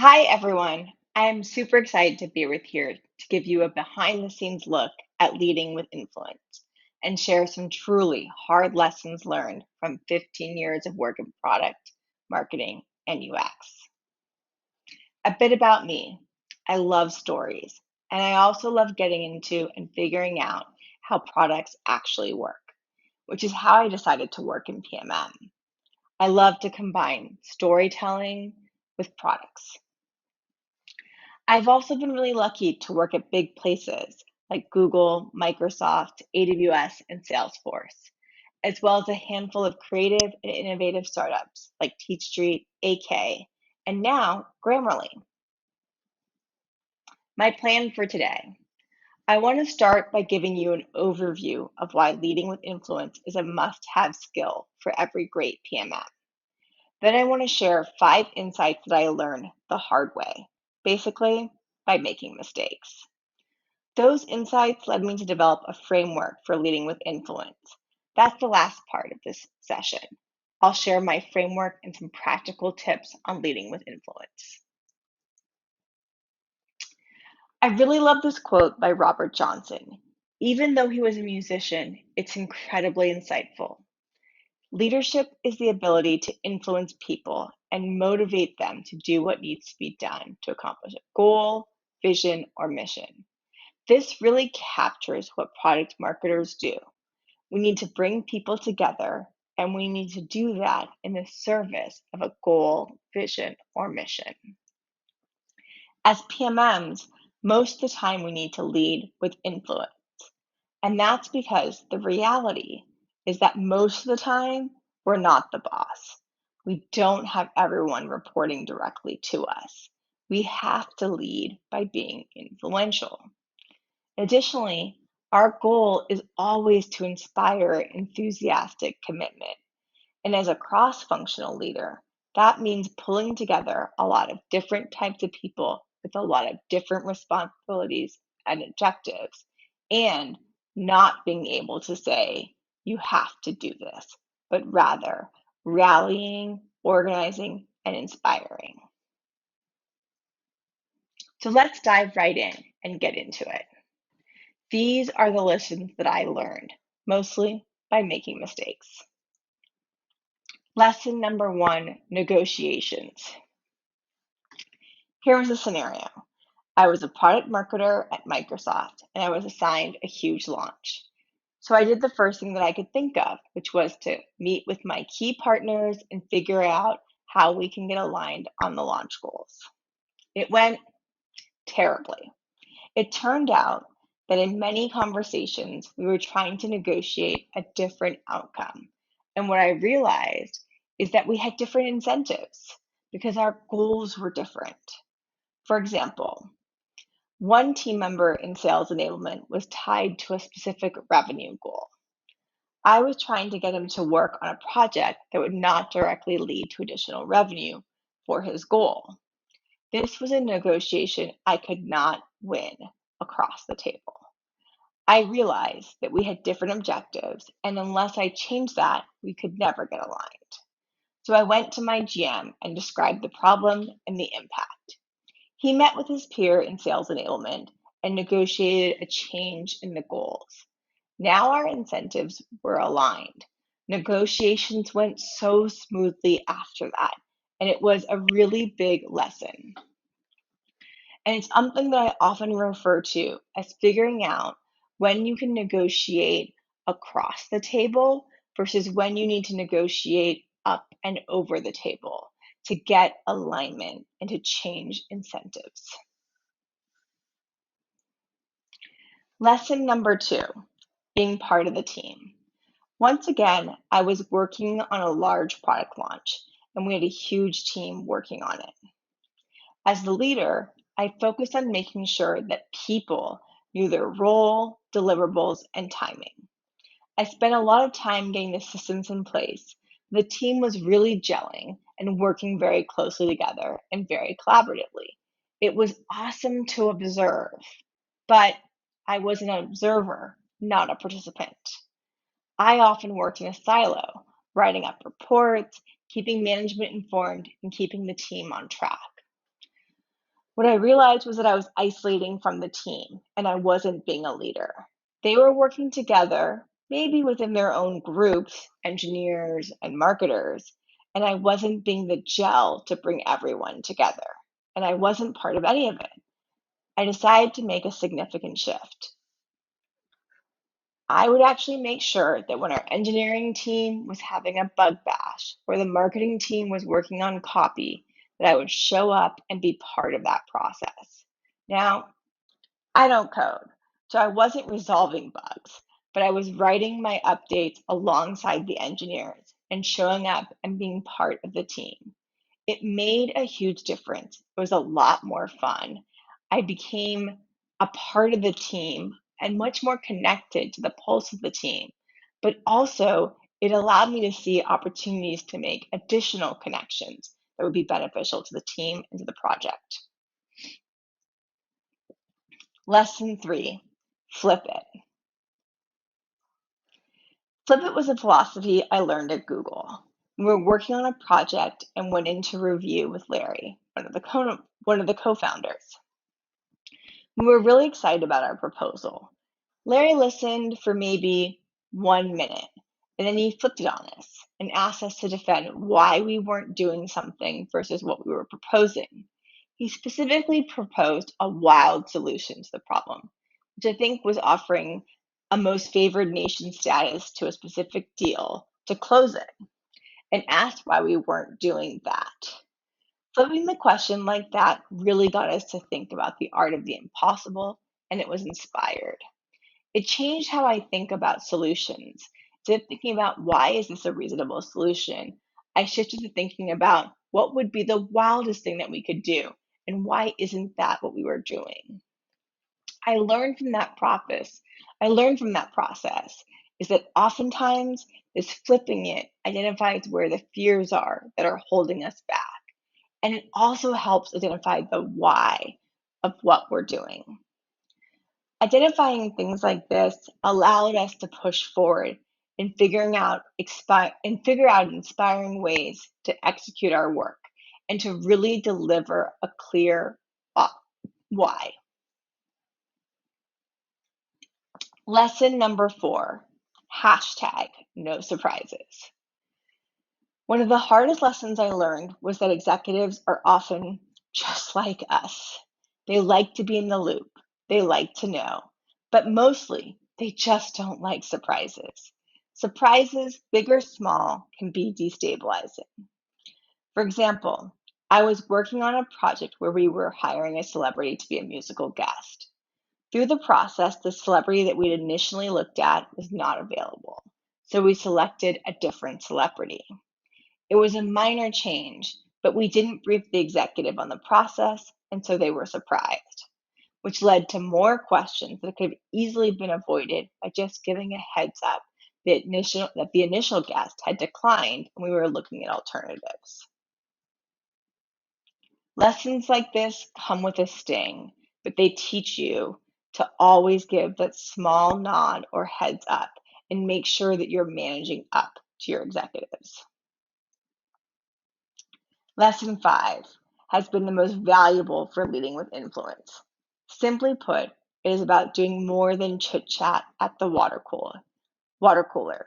Hi, everyone. I'm super excited to be with here to give you a behind the scenes look at leading with influence and share some truly hard lessons learned from 15 years of work in product, marketing, and UX. A bit about me. I love stories, and I also love getting into and figuring out how products actually work, which is how I decided to work in PMM. I love to combine storytelling with products. I've also been really lucky to work at big places like Google, Microsoft, AWS, and Salesforce, as well as a handful of creative and innovative startups like Teach Street, AK, and now Grammarly. My plan for today. I want to start by giving you an overview of why leading with influence is a must have skill for every great PMM. Then I want to share 5 insights that I learned the hard way, basically by making mistakes. Those insights led me to develop a framework for leading with influence. That's the last part of this session. I'll share my framework and some practical tips on leading with influence. I really love this quote by Robert Johnson. Even though he was a musician, it's incredibly insightful. Leadership is the ability to influence people and motivate them to do what needs to be done to accomplish a goal, vision, or mission. This really captures what product marketers do. We need to bring people together, and we need to do that in the service of a goal, vision, or mission. As PMMs, most of the time we need to lead with influence. And that's because the reality is that most of the time we're not the boss. We don't have everyone reporting directly to us. We have to lead by being influential. Additionally, our goal is always to inspire enthusiastic commitment. And as a cross functional leader, that means pulling together a lot of different types of people with a lot of different responsibilities and objectives, and not being able to say, you have to do this, but rather rallying, organizing, and inspiring. So let's dive right in and get into it. These are the lessons that I learned, mostly by making mistakes. Lesson number 1, negotiations. Here was a scenario. I was a product marketer at Microsoft and I was assigned a huge launch. So I did the first thing that I could think of, which was to meet with my key partners and figure out how we can get aligned on the launch goals. It went terribly. It turned out that in many conversations, we were trying to negotiate a different outcome. And what I realized is that we had different incentives because our goals were different. For example, one team member in sales enablement was tied to a specific revenue goal. I was trying to get him to work on a project that would not directly lead to additional revenue for his goal. This was a negotiation I could not win across the table. I realized that we had different objectives, and unless I changed that, we could never get aligned. So I went to my GM and described the problem and the impact. He met with his peer in sales enablement and negotiated a change in the goals. Now our incentives were aligned. Negotiations went so smoothly after that, and it was a really big lesson. And it's something that I often refer to as figuring out when you can negotiate across the table versus when you need to negotiate up and over the table to get alignment and to change incentives. Lesson number 2, being part of the team. Once again, I was working on a large product launch and we had a huge team working on it. As the leader, I focused on making sure that people knew their role, deliverables, and timing. I spent a lot of time getting the systems in place. The team was really gelling and working very closely together and very collaboratively. It was awesome to observe, but I was an observer, not a participant. I often worked in a silo, writing up reports, keeping management informed, and keeping the team on track. What I realized was that I was isolating from the team and I wasn't being a leader. They were working together, maybe within their own groups, engineers and marketers, and I wasn't being the gel to bring everyone together. And I wasn't part of any of it. I decided to make a significant shift. I would actually make sure that when our engineering team was having a bug bash or the marketing team was working on copy, that I would show up and be part of that process. Now, I don't code, so I wasn't resolving bugs, but I was writing my updates alongside the engineers and showing up and being part of the team. It made a huge difference. It was a lot more fun. I became a part of the team and much more connected to the pulse of the team. But also, it allowed me to see opportunities to make additional connections that would be beneficial to the team and to the project. Lesson 3, flip it. Flip it was a philosophy I learned at Google. We were working on a project and went into review with Larry, one of the co-founders. We were really excited about our proposal. Larry listened for maybe 1 minute, and then he flipped it on us and asked us to defend why we weren't doing something versus what we were proposing. He specifically proposed a wild solution to the problem, which I think was offering a most favored nation status to a specific deal to close it, and asked why we weren't doing that. Flipping the question like that really got us to think about the art of the impossible, and it was inspired. It changed how I think about solutions. Instead of thinking about why is this a reasonable solution, I shifted to thinking about what would be the wildest thing that we could do, and why isn't that what we were doing? I learned from that process. I learned from that process is that oftentimes this flipping it identifies where the fears are that are holding us back. And it also helps identify the why of what we're doing. Identifying things like this allowed us to push forward in figure out inspiring ways to execute our work and to really deliver a clear why. Lesson number 4, hashtag no surprises. One of the hardest lessons I learned was that executives are often just like us. They like to be in the loop, they like to know, but mostly they just don't like surprises. Surprises, big or small, can be destabilizing. For example, I was working on a project where we were hiring a celebrity to be a musical guest. Through the process, the celebrity that we'd initially looked at was not available, so we selected a different celebrity. It was a minor change, but we didn't brief the executive on the process, and so they were surprised, which led to more questions that could have easily been avoided by just giving a heads up that the initial guest had declined and we were looking at alternatives. Lessons like this come with a sting, but they teach you to always give that small nod or heads up and make sure that you're managing up to your executives. Lesson 5 has been the most valuable for leading with influence. Simply put, it is about doing more than chit chat at the water cooler.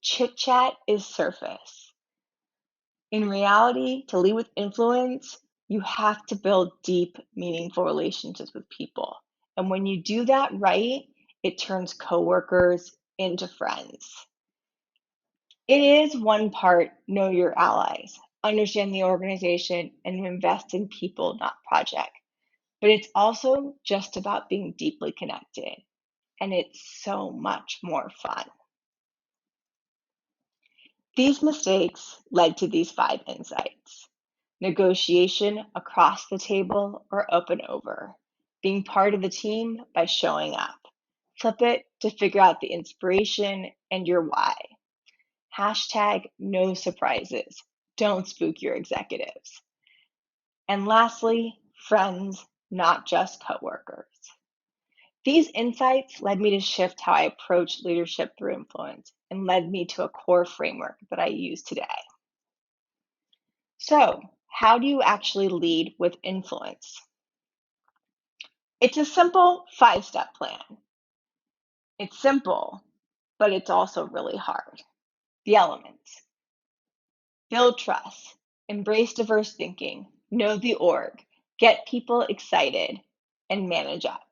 Chit chat is surface. In reality, to lead with influence, you have to build deep, meaningful relationships with people. And when you do that right, it turns coworkers into friends. It is one part know your allies, understand the organization, and invest in people, not project. But it's also just about being deeply connected, and it's so much more fun. These mistakes led to these 5 insights: negotiation across the table or up and over, being part of the team by showing up, flip it to figure out the inspiration and your why. Hashtag no surprises. Don't spook your executives. And lastly, friends, not just coworkers. These insights led me to shift how I approach leadership through influence and led me to a core framework that I use today. So, how do you actually lead with influence? It's a simple 5-step plan. It's simple, but it's also really hard. The elements: build trust, embrace diverse thinking, know the org, get people excited, and manage up.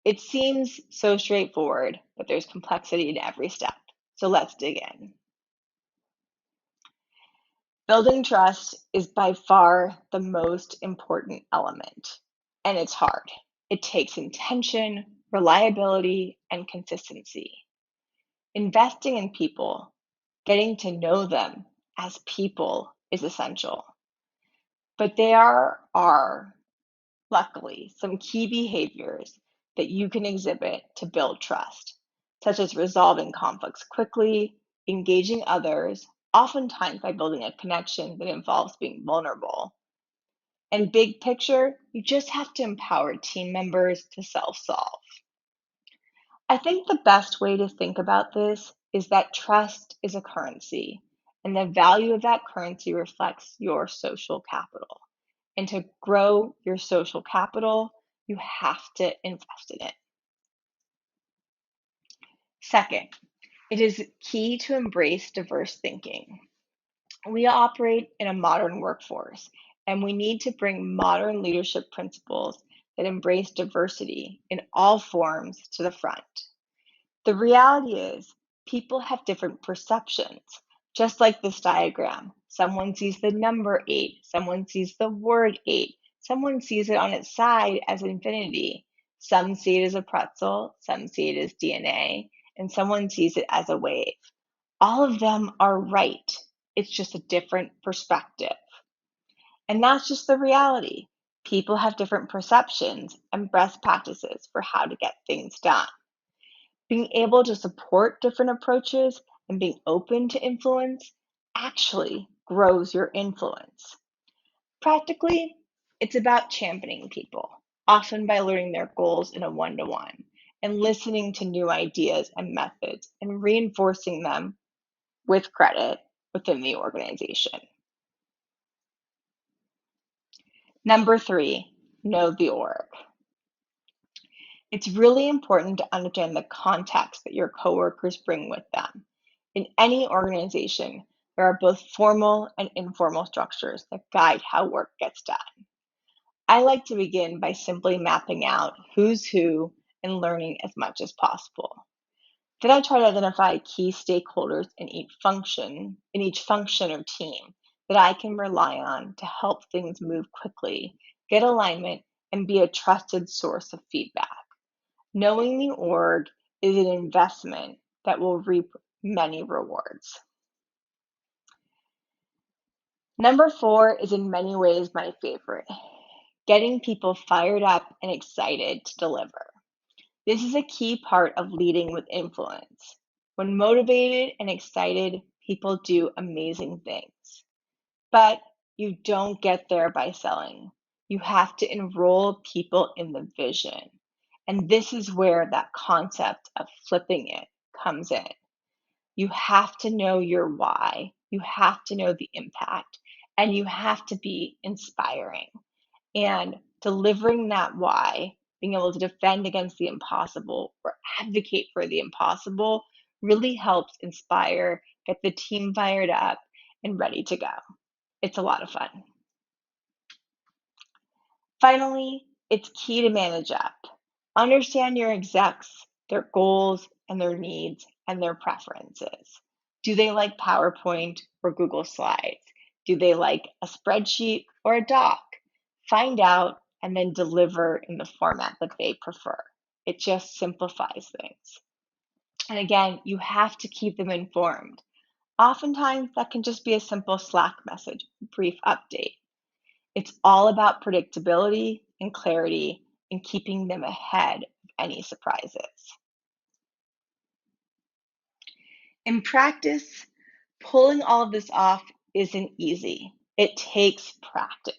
It seems so straightforward, but there's complexity in every step. So let's dig in. Building trust is by far the most important element, and it's hard. It takes intention, reliability, and consistency. Investing in people, getting to know them as people is essential. But there are, luckily, some key behaviors that you can exhibit to build trust, such as resolving conflicts quickly, engaging others, oftentimes by building a connection that involves being vulnerable. And big picture, you just have to empower team members to self-solve. I think the best way to think about this is that trust is a currency, and the value of that currency reflects your social capital. And to grow your social capital, you have to invest in it. Second, it is key to embrace diverse thinking. We operate in a modern workforce, and we need to bring modern leadership principles that embrace diversity in all forms to the front. The reality is, people have different perceptions. Just like this diagram, someone sees the number 8, someone sees the word 8, someone sees it on its side as infinity. Some see it as a pretzel, some see it as DNA, and someone sees it as a wave. All of them are right. It's just a different perspective. And that's just the reality. People have different perceptions and best practices for how to get things done. Being able to support different approaches and being open to influence actually grows your influence. Practically, it's about championing people, often by learning their goals in a one-to-one, and listening to new ideas and methods and reinforcing them with credit within the organization. Number 3, know the org. It's really important to understand the context that your coworkers bring with them. In any organization, there are both formal and informal structures that guide how work gets done. I like to begin by simply mapping out who's who and learning as much as possible. Then I try to identify key stakeholders in each function or team that I can rely on to help things move quickly, get alignment, and be a trusted source of feedback. Knowing the org is an investment that will reap many rewards. Number 4 is in many ways my favorite, getting people fired up and excited to deliver. This is a key part of leading with influence. When motivated and excited, people do amazing things. But you don't get there by selling. You have to enroll people in the vision. And this is where that concept of flipping it comes in. You have to know your why. You have to know the impact, and you have to be inspiring. And delivering that why, being able to defend against the impossible or advocate for the impossible, really helps inspire, get the team fired up and ready to go. It's a lot of fun. Finally, it's key to manage up. Understand your execs, their goals and their needs and their preferences. Do they like PowerPoint or Google Slides? Do they like a spreadsheet or a doc? Find out and then deliver in the format that they prefer. It just simplifies things. And again, you have to keep them informed. Oftentimes, that can just be a simple Slack message, brief update. It's all about predictability and clarity and keeping them ahead of any surprises. In practice, pulling all of this off isn't easy. It takes practice.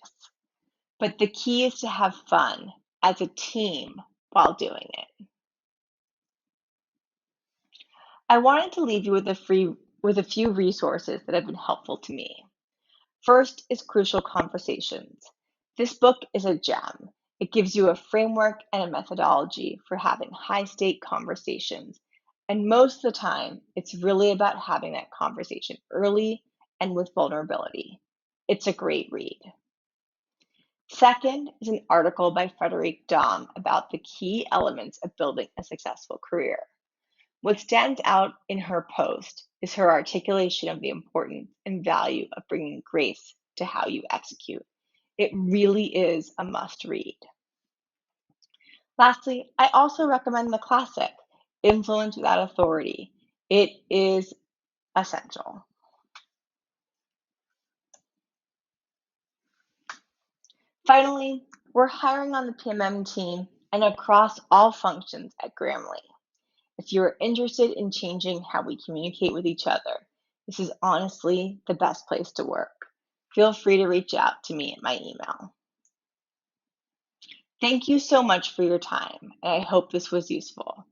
But the key is to have fun as a team while doing it. I wanted to leave you with a few resources that have been helpful to me. First is Crucial Conversations. This book is a gem. It gives you a framework and a methodology for having high-stake conversations. And most of the time, it's really about having that conversation early and with vulnerability. It's a great read. Second is an article by Frederique Dahm about the key elements of building a successful career. What stands out in her post is her articulation of the importance and value of bringing grace to how you execute. It really is a must read. Lastly, I also recommend the classic, Influence Without Authority. It is essential. Finally, we're hiring on the PMM team and across all functions at Grammarly. If you're interested in changing how we communicate with each other, this is honestly the best place to work. Feel free to reach out to me at my email. Thank you so much for your time, and I hope this was useful.